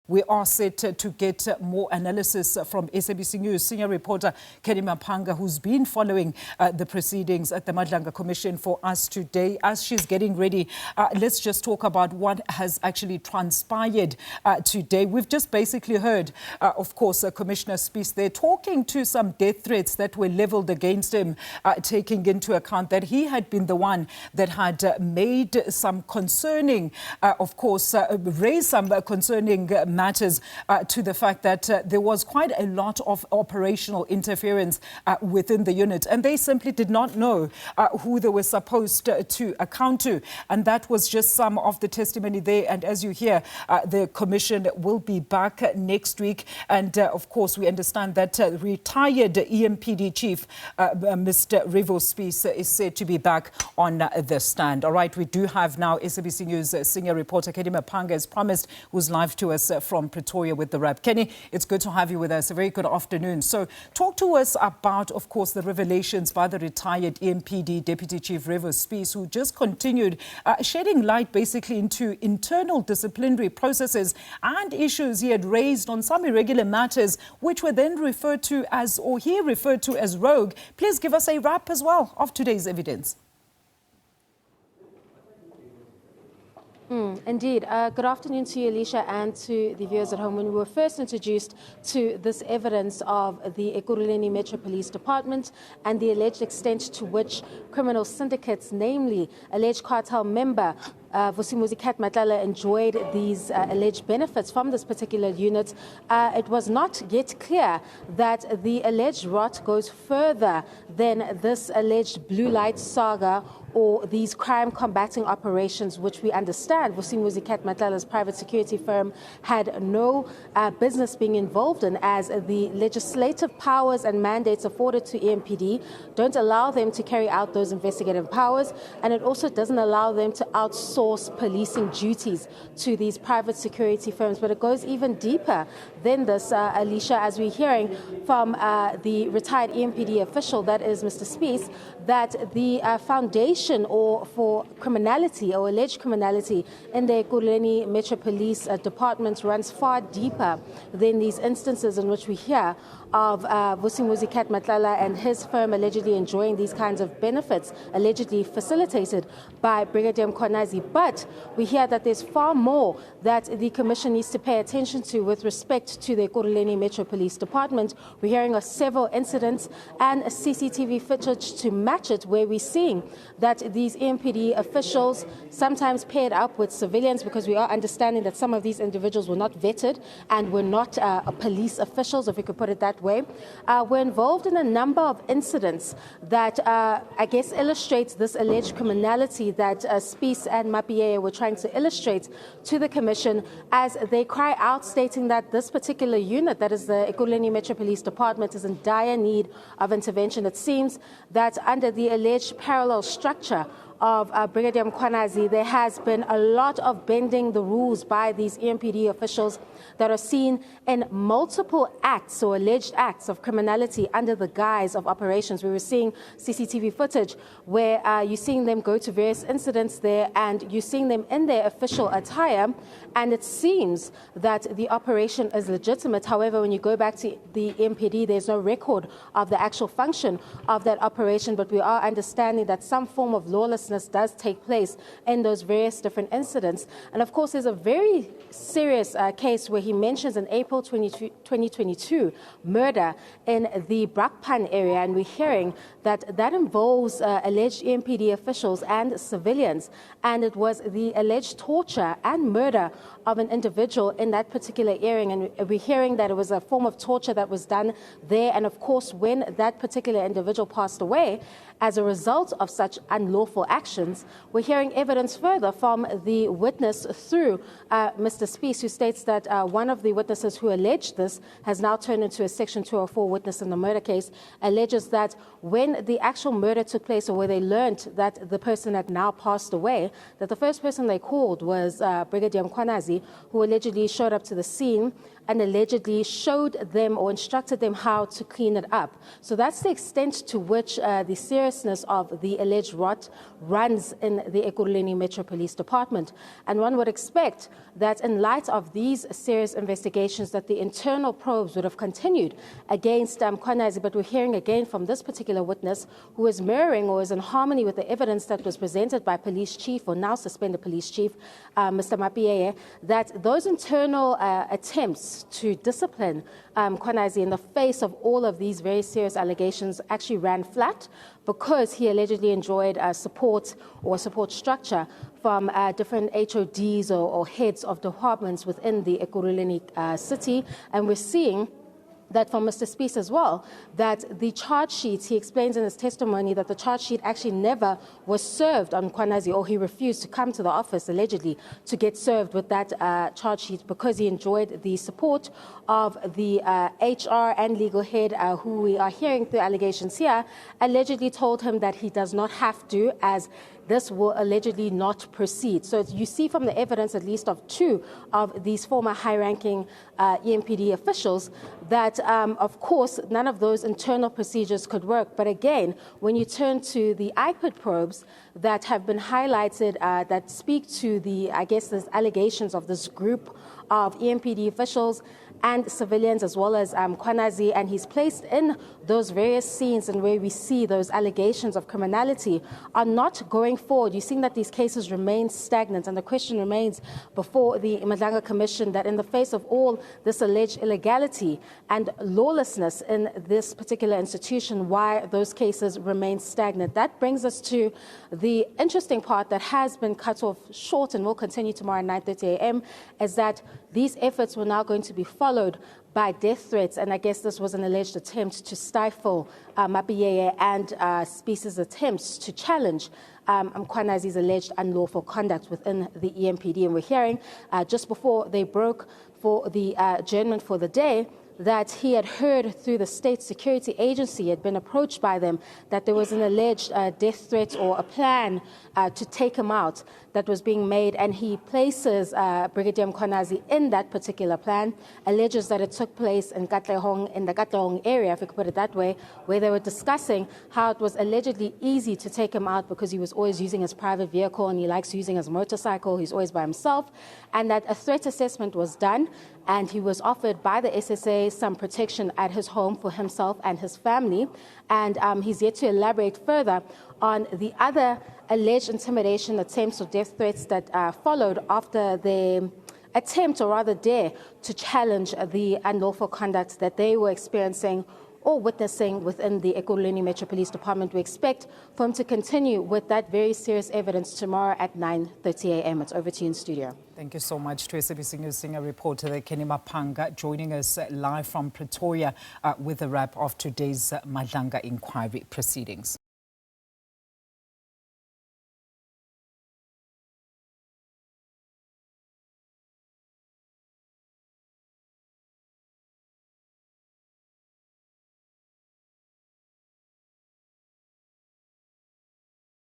We are set to get more analysis from SABC News senior reporter Canny Maphanga, who's been following the proceedings at the Madlanga Commission for us today. As she's getting ready, let's just talk about what has actually transpired today. We've just basically heard, of course, Commissioner Spies there talking to some death threats that were leveled against him, taking into account that he had been the one that had made some concerning, of course, raised some concerning matters to the fact that there was quite a lot of operational interference within the unit, and they simply did not know who they were supposed to account to. And that was just some of the testimony there. And as you hear, the commission will be back next week. And of course, we understand that retired EMPD chief, Mr. Revo Spies, is said to be back on the stand. All right, we do have now SABC News senior reporter Canny Maphanga, as promised, who's live to us from Pretoria with the wrap. Kenny, it's good to have you with us. A very good afternoon. So talk to us about, of course, the revelations by the retired EMPD Deputy Chief Revo Spies, who just continued shedding light basically into internal disciplinary processes and issues he had raised on some irregular matters, which were then referred to as, or he referred to as, rogue. Please give us a wrap as well of today's evidence. Indeed. Good afternoon to you, Alicia, and to the viewers at home. When we were first introduced to this evidence of the Ekurhuleni Metro Police Department and the alleged extent to which criminal syndicates, namely alleged cartel member Vusimuzi Matlanga, enjoyed these alleged benefits from this particular unit, it was not yet clear that the alleged rot goes further than this alleged blue light saga or these crime combating operations, which we understand Vusimuzi Matlanga's private security firm had no business being involved in, as the legislative powers and mandates afforded to EMPD don't allow them to carry out those investigative powers, and it also doesn't allow them to outsource policing duties to these private security firms. But it goes even deeper than this, Alicia, as we're hearing from the retired EMPD official, that is Mr. Spies, that the foundation or for criminality or alleged criminality in the Ekurhuleni Metro Police Department runs far deeper than these instances in which we hear of Vusimuzi Matlanga and his firm allegedly enjoying these kinds of benefits, allegedly facilitated by Brigadier Mkhwanazi. But we hear that there's far more that the Commission needs to pay attention to with respect to the Ekurhuleni Metro Police Department. We're hearing of several incidents and a CCTV footage to match it, where we're seeing that these EMPD officials sometimes paired up with civilians, because we are understanding that some of these individuals were not vetted and were not police officials, if we could put it that way, were involved in a number of incidents that I guess illustrates this alleged criminality that Spies and Mapiye were trying to illustrate to the Commission, as they cry out stating that this particular unit, that is the Ekurhuleni Metro Police Department, is in dire need of intervention. It seems that under the alleged parallel structure of Brigadier Mkhwanazi, there has been a lot of bending the rules by these EMPD officials that are seen in multiple acts or alleged acts of criminality under the guise of operations. We were seeing CCTV footage where you're seeing them go to various incidents there, and you're seeing them in their official attire, and it seems that the operation is legitimate. However, when you go back to the EMPD, there's no record of the actual function of that operation, but we are understanding that some form of lawlessness does take place in those various different incidents. And of course, there's a very serious case where he mentions in April 2022 murder in the Brakpan area, and we're hearing that that involves alleged EMPD officials and civilians, and it was the alleged torture and murder of an individual in that particular area, and we're hearing that it was a form of torture that was done there. And of course, when that particular individual passed away as a result of such unlawful actions, we're hearing evidence further from the witness through Mr. Spies, who states that one of the witnesses who alleged this has now turned into a Section 204 witness in the murder case, alleges that when the actual murder took place, or where they learned that the person had now passed away, that the first person they called was Brigadier Mkhwanazi, who allegedly showed up to the scene and allegedly showed them or instructed them how to clean it up. So that's the extent to which the seriousness of the alleged rot runs in the Ekurhuleni Metro Police Department. And one would expect that in light of these serious investigations that the internal probes would have continued against Mkhwanazi, but we're hearing again from this particular witness who is mirroring or is in harmony with the evidence that was presented by Police Chief, or now suspended Police Chief, Mr. Maphanga, that those internal attempts to discipline Mkhwanazi in the face of all of these very serious allegations actually ran flat, because he allegedly enjoyed support or support structure from different HODs or heads of departments within the Ekurhuleni city. And we're seeing that from Mr. Spies as well, that the charge sheet, he explains in his testimony that the charge sheet actually never was served on Mkhwanazi, or he refused to come to the office, allegedly, to get served with that charge sheet, because he enjoyed the support of the HR and legal head, who we are hearing through allegations here, allegedly told him that he does not have to, as this will allegedly not proceed. So you see from the evidence, at least of two of these former high-ranking EMPD officials, that, of course, none of those internal procedures could work. But again, when you turn to the IPID probes that have been highlighted, that speak to the, I guess, the allegations of this group of EMPD officials and civilians, as well as Mkhwanazi, and he's placed in those various scenes and where we see those allegations of criminality are not going forward. You're seeing that these cases remain stagnant, and the question remains before the Madlanga Commission that in the face of all this alleged illegality and lawlessness in this particular institution, why those cases remain stagnant. That brings us to the interesting part that has been cut off short and will continue tomorrow at 9:30 a.m. is that these efforts were now going to be followed by death threats, and I guess this was an alleged attempt to stifle Maphanga and Spies' attempts to challenge Mkhwanazi's alleged unlawful conduct within the EMPD. And we're hearing just before they broke for the adjournment for the day that he had heard through the State Security Agency, had been approached by them, that there was an alleged death threat or a plan to take him out that was being made, and he places Brigadier Mkhwanazi in that particular plan, alleges that it took place in Katlehong, in the Katlehong area, if we could put it that way, where they were discussing how it was allegedly easy to take him out because he was always using his private vehicle and he likes using his motorcycle, he's always by himself, and that a threat assessment was done, and he was offered by the SSA some protection at his home for himself and his family. And he's yet to elaborate further on the other alleged intimidation attempts or death threats that followed after the attempt, or rather dare, to challenge the unlawful conduct that they were experiencing or witnessing within the Ekurhuleni Metro Police Department. We expect for him to continue with that very serious evidence tomorrow at 9:30 a.m. It's over to you in studio. Thank you so much to SABC News senior reporter Canny Maphanga, joining us live from Pretoria with a wrap of today's Madlanga inquiry proceedings.